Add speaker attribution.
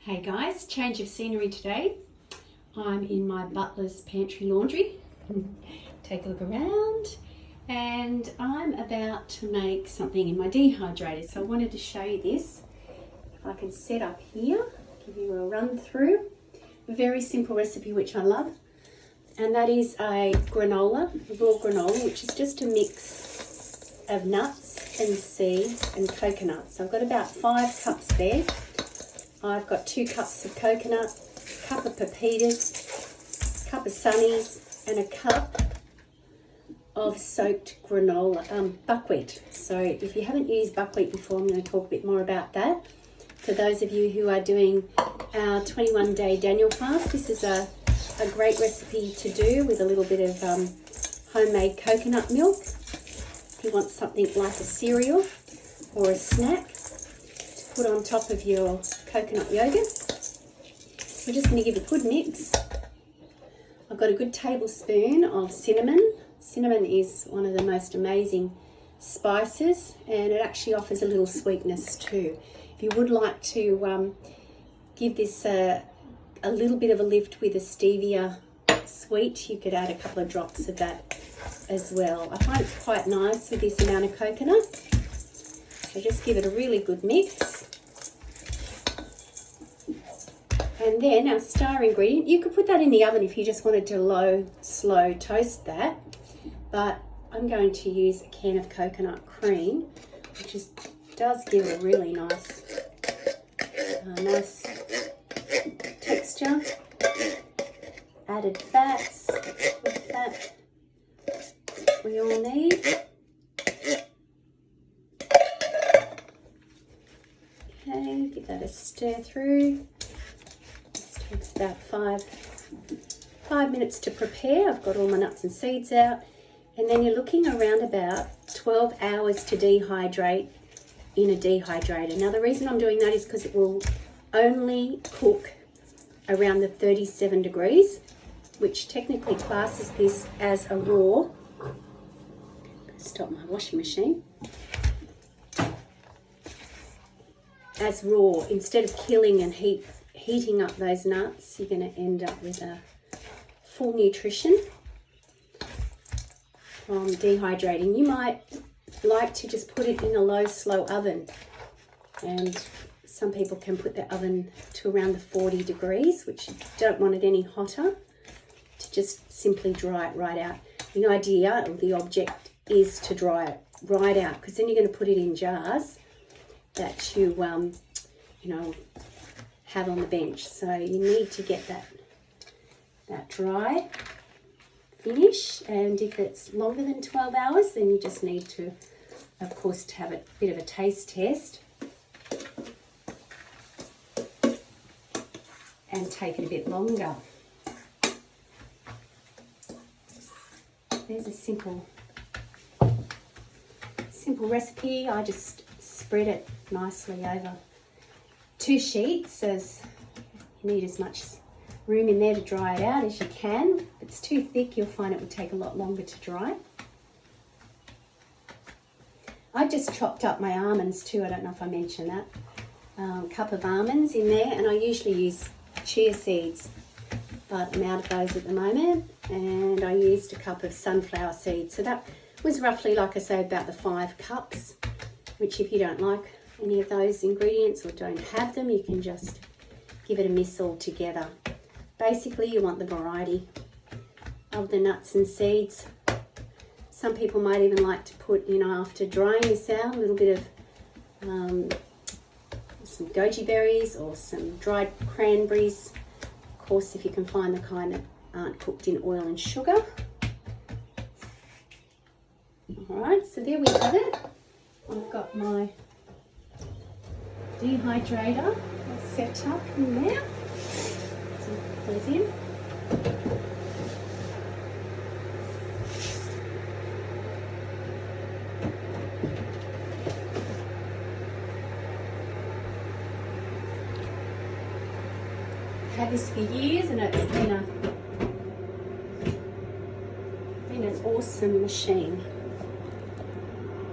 Speaker 1: Hey guys, change of scenery today. I'm in my butler's pantry laundry. Take a look around and I'm about to make something in my dehydrator. So I wanted to show you this. If I can set up here, give you a run through. A very simple recipe which I love. And that is a granola, a raw granola, which is just a mix of nuts and seeds and coconut. So I've got about 5 cups there. I've got 2 cups of coconut, a cup of pepitas, a cup of sunnies, and a cup of soaked granola, buckwheat. So if you haven't used buckwheat before, I'm going to talk a bit more about that. For those of you who are doing our 21-day Daniel fast, this is a great recipe to do with a little bit of homemade coconut milk. If you want something like a cereal or a snack to put on top of your coconut yogurt. We're just going to give a good mix. I've got a good tablespoon of cinnamon. Cinnamon is one of the most amazing spices and it actually offers a little sweetness too. If you would like to give this a little bit of a lift with a stevia sweet, you could add a couple of drops of that as well. I find it's quite nice with this amount of coconut. So just give it a really good mix. And then our star ingredient, you could put that in the oven if you just wanted to slow toast that. But I'm going to use a can of coconut cream, which does give a really nice texture. Added fats, good fat we all need. Okay, give that a stir through. Takes about five minutes to prepare. I've got all my nuts and seeds out, and then you're looking around about 12 hours to dehydrate in a dehydrator. Now the reason I'm doing that is because it will only cook around the 37 degrees, which technically classes this as a raw. Stop my washing machine. As raw, instead of killing and heating up those nuts, you're going to end up with a full nutrition from dehydrating. You might like to just put it in a slow oven, and some people can put their oven to around the 40 degrees, which you don't want it any hotter, to just simply dry it right out. The idea or the object is to dry it right out, because then you're going to put it in jars that you have on the bench. So you need to get that dry finish, and if it's longer than 12 hours then you just need to, of course, to have a bit of a taste test and take it a bit longer. There's a simple recipe. I just spread it nicely over 2 sheets, as you need as much room in there to dry it out as you can. If it's too thick, you'll find it would take a lot longer to dry. I just chopped up my almonds too. I don't know if I mentioned that. A cup of almonds in there, and I usually use chia seeds, but I'm out of those at the moment. And I used a cup of sunflower seeds. So that was roughly, like I say, about the 5 cups, which if you don't like any of those ingredients or don't have them, you can just give it a miss altogether. Basically, you want the variety of the nuts and seeds. Some people might even like to put, after drying this out, a little bit of some goji berries or some dried cranberries. Of course, if you can find the kind that aren't cooked in oil and sugar. All right, so there we have it. I've got my dehydrator set up in there. So those in. I've had this for years, and it's been an awesome machine.